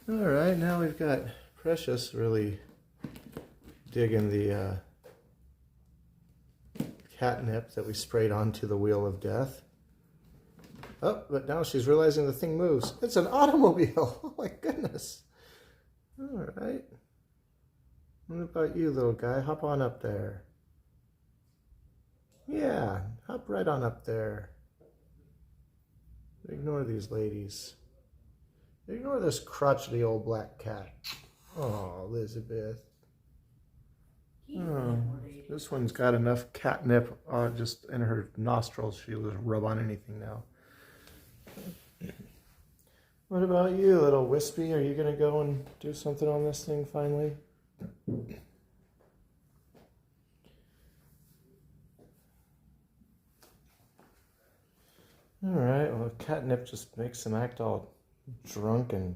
All right, now we've got Precious really digging the catnip that we sprayed onto the wheel of death. Oh, but now she's realizing the thing moves. It's an automobile. Oh my goodness. All right. What about you, little guy? Hop on up there. Yeah, hop right on up there. Ignore these ladies. Ignore this crotchety old black cat. Oh, Elizabeth. Oh, this one's got enough catnip just in her nostrils. She'll just rub on anything now. What about you, little Wispy? Are you going to go and do something on this thing finally? Alright, well, catnip just makes him act all drunk and